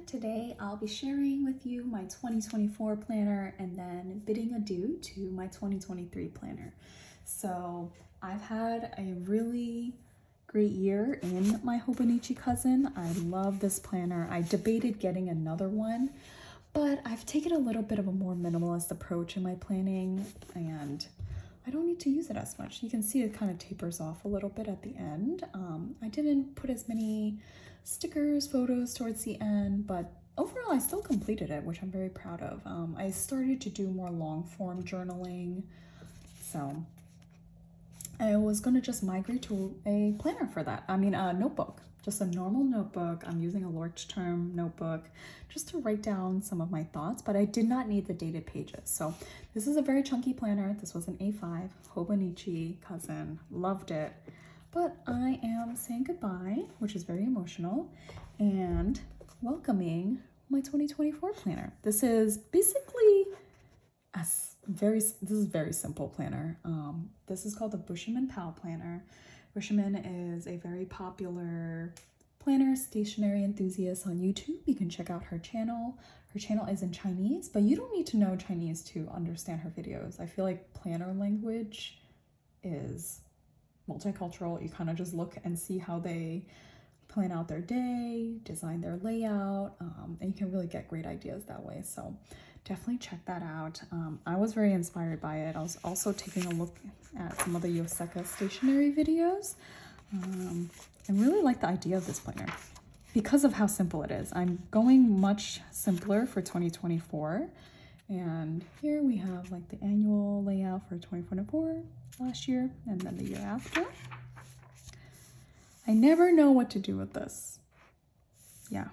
Today I'll be sharing with you my 2024 planner and then bidding adieu to my 2023 planner. So I've had a really great year in my Hobonichi cousin. I love this planner. I debated getting another one, but I've taken a little bit of a more minimalist approach in my planning and I don't need to use it as much. You can see it kind of tapers off a little bit at the end. I didn't put as many stickers, photos towards the end, but overall I still completed it, which I'm very proud of. I started to do more long form journaling, so I was gonna just migrate to a planner for that. A notebook, just a normal notebook. I'm using a Leuchtturm notebook just to write down some of my thoughts, but I did not need the dated pages. So this is a very chunky planner. This was an A5 Hobonichi cousin, loved it. But I am saying goodbye, which is very emotional, and welcoming my 2024 planner. This is basically this is very simple planner. This is called the Bushimen PAL planner. Bushimen is a very popular planner stationery enthusiast on YouTube. You can check out her channel. Her channel is in Chinese, but you don't need to know Chinese to understand her videos. I feel like planner language is multicultural. You kind of just look and see how they plan out their day, design their layout, and you can really get great ideas that way. So definitely check that out. I was very inspired by it. I was also taking a look at some of the Yoseka stationery videos and really like the idea of this planner because of how simple it is. I'm going much simpler for 2024. And here we have like the annual layout for 2024 last year and then the year after. I never know what to do with this. Yeah.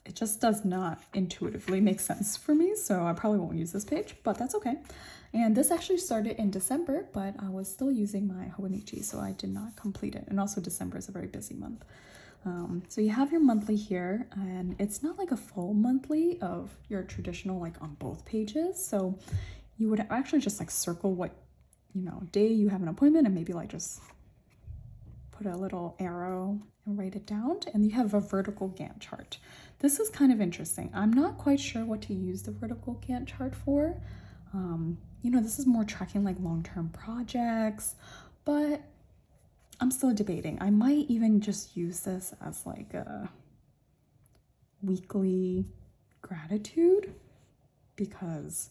It just does not intuitively make sense for me, so I probably won't use this page, but that's okay. And this actually started in December, but I was still using my Hobonichi, so I did not complete it. And also December is a very busy month. So you have your monthly here, and it's not like a full monthly of your traditional like on both pages. So you would actually just like circle what, day you have an appointment and maybe like just put a little arrow and write it down. And you have a vertical Gantt chart. This is kind of interesting. I'm not quite sure what to use the vertical Gantt chart for. This is more tracking like long-term projects, but I'm still debating. I might even just use this as like a weekly gratitude because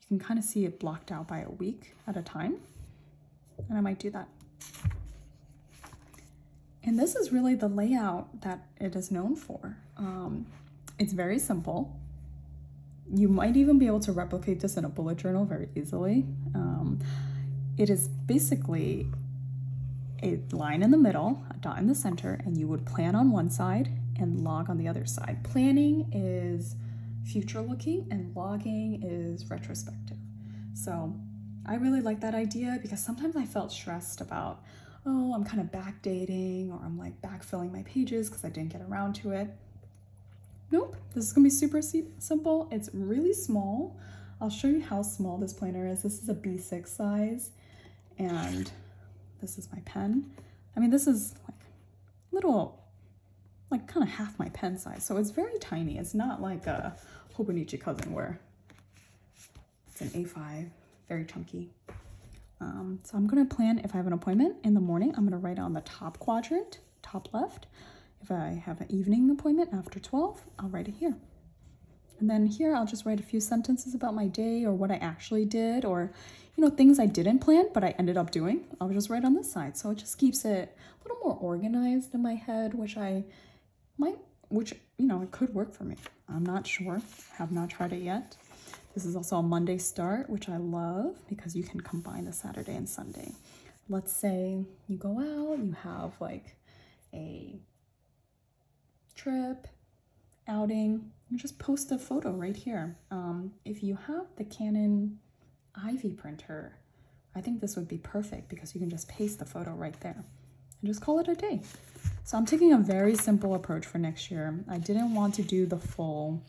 you can kind of see it blocked out by a week at a time. And I might do that. And this is really the layout that it is known for. It's very simple. You might even be able to replicate this in a bullet journal very easily. It is basically a line in the middle, a dot in the center, and you would plan on one side and log on the other side. Planning is future looking and logging is retrospective. So I really like that idea because sometimes I felt stressed about, oh, I'm kind of backdating or I'm like backfilling my pages because I didn't get around to it. Nope, this is gonna be super simple. It's really small. I'll show you how small this planner is. This is a B6 size and this is my pen. This is like little, like kind of half my pen size. So it's very tiny. It's not like a Hobonichi cousin where it's an A5, very chunky. So I'm gonna plan if I have an appointment in the morning, I'm gonna write on the top quadrant, top left. If I have an evening appointment after 12, I'll write it here. And then here I'll just write a few sentences about my day or what I actually did or, things I didn't plan but I ended up doing. I'll just write on this side. So it just keeps it a little more organized in my head, which it could work for me. I'm not sure, have not tried it yet. This is also a Monday start, which I love because you can combine the Saturday and Sunday. Let's say you go out, you have like a trip, outing, you just post a photo right here. If you have the Canon Ivy printer, I think this would be perfect because you can just paste the photo right there and just call it a day. So I'm taking a very simple approach for next year. I didn't want to do the full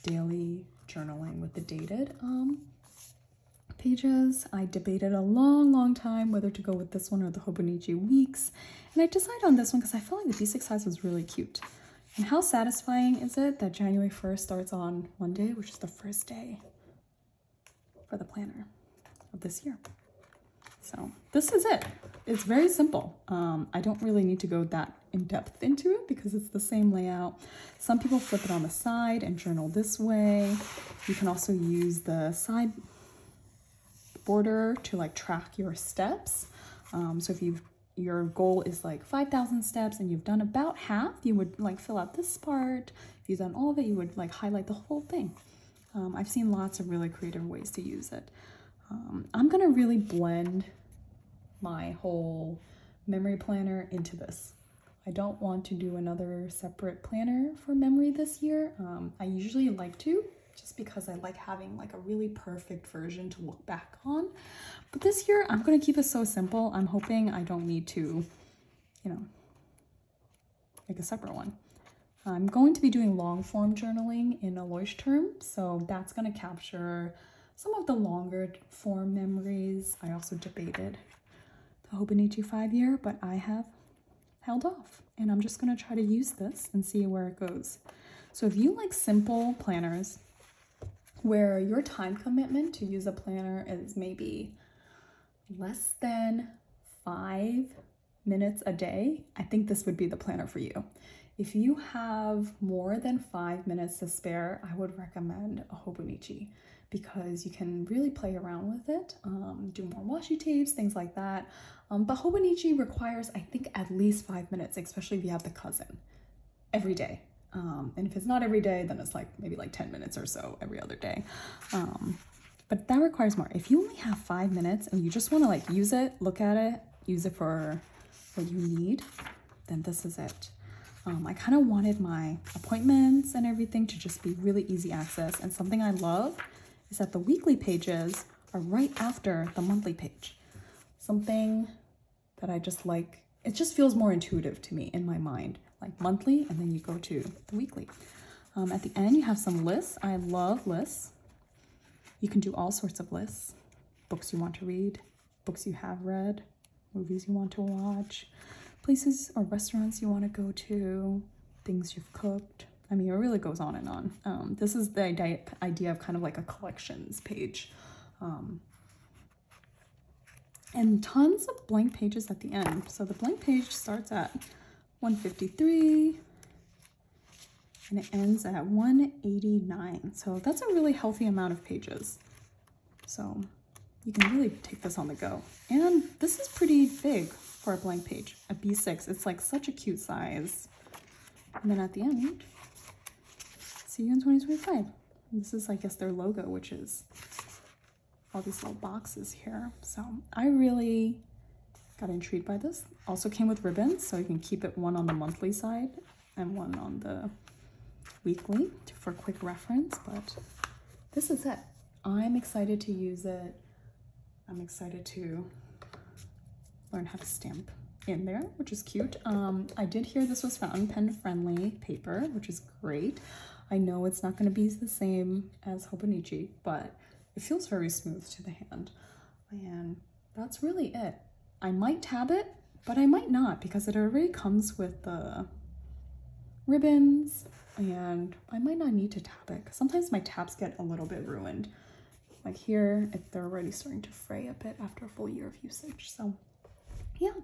daily journaling with the dated pages. I debated a long time whether to go with this one or the Hobonichi Weeks, and I decided on this one because I felt like the B6 size was really cute. And how satisfying is it that January 1st starts on Monday, which is the first day for the planner of this year. So this is it. It's very simple. I don't really need to go that in depth into it because it's the same layout. Some people flip it on the side and journal this way. You can also use the side border to like track your steps. So if your goal is like 5,000 steps and you've done about half, you would like fill out this part. If you've done all of it, you would like highlight the whole thing. I've seen lots of really creative ways to use it. I'm gonna really blend my whole memory planner into this. I don't want to do another separate planner for memory this year. I usually like to, just because I like having like a really perfect version to look back on. But this year, I'm gonna keep it so simple. I'm hoping I don't need to, you know, make a separate one. I'm going to be doing long form journaling in a Leuchtturm, so that's gonna capture some of the longer form memories. I also debated the Hobonichi 5-year, but I have held off, and I'm just gonna try to use this and see where it goes. So if you like simple planners where your time commitment to use a planner is maybe less than 5 minutes a day, I think this would be the planner for you. If you have more than 5 minutes to spare, I would recommend a Hobonichi because you can really play around with it, do more washi tapes, things like that. But Hobonichi requires, I think, at least 5 minutes, especially if you have the cousin, every day. And if it's not every day, then it's like maybe like 10 minutes or so every other day. But that requires more. If you only have 5 minutes and you just want to like use it, look at it, use it for what you need, then this is it. I kind of wanted my appointments and everything to just be really easy access. And something I love is that the weekly pages are right after the monthly page. Something that I just like, it just feels more intuitive to me in my mind, like monthly, and then you go to the weekly. At the end, you have some lists. I love lists. You can do all sorts of lists. Books you want to read, books you have read, movies you want to watch, places or restaurants you want to go to, things you've cooked. I mean, it really goes on and on. This is the idea of kind of like a collections page. And tons of blank pages at the end. So the blank page starts at 153 and it ends at 189. So that's a really healthy amount of pages. So you can really take this on the go. And this is pretty big for a blank page, a B6. It's like such a cute size. And then at the end, see you in 2025. And this is, I guess, their logo, which is all these little boxes here. So I really got intrigued by this. Also came with ribbons, so you can keep it one on the monthly side and one on the weekly for quick reference. But this is it. I'm excited to use it. I'm excited to learn how to stamp in there, which is cute. I did hear this was fountain pen friendly paper, which is great. I know it's not going to be the same as Hobonichi, but it feels very smooth to the hand. And that's really it. I might tab it, but I might not because it already comes with the ribbons, and I might not need to tab it because sometimes my tabs get a little bit ruined. Like here, they're already starting to fray a bit after a full year of usage. So yeah,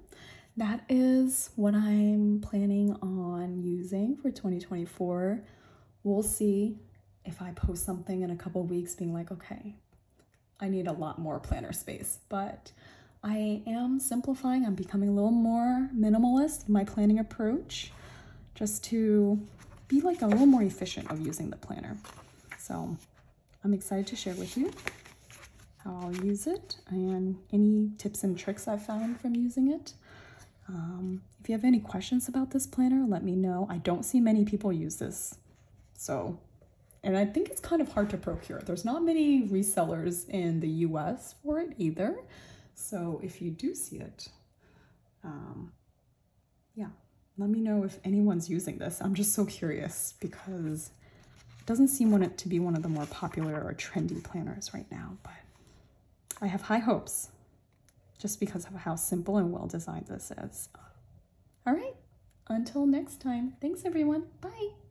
that is what I'm planning on using for 2024. We'll see if I post something in a couple weeks being like, okay, I need a lot more planner space, but I am simplifying. I'm becoming a little more minimalist in my planning approach just to be like a little more efficient of using the planner. So I'm excited to share with you how I'll use it and any tips and tricks I've found from using it. If you have any questions about this planner, let me know. I don't see many people use this. So, and I think it's kind of hard to procure. There's not many resellers in the US for it either. So if you do see it, yeah, let me know if anyone's using this. I'm just so curious because it doesn't seem to be one of the more popular or trendy planners right now, but I have high hopes just because of how simple and well designed this is. All right, until next time, thanks everyone. Bye.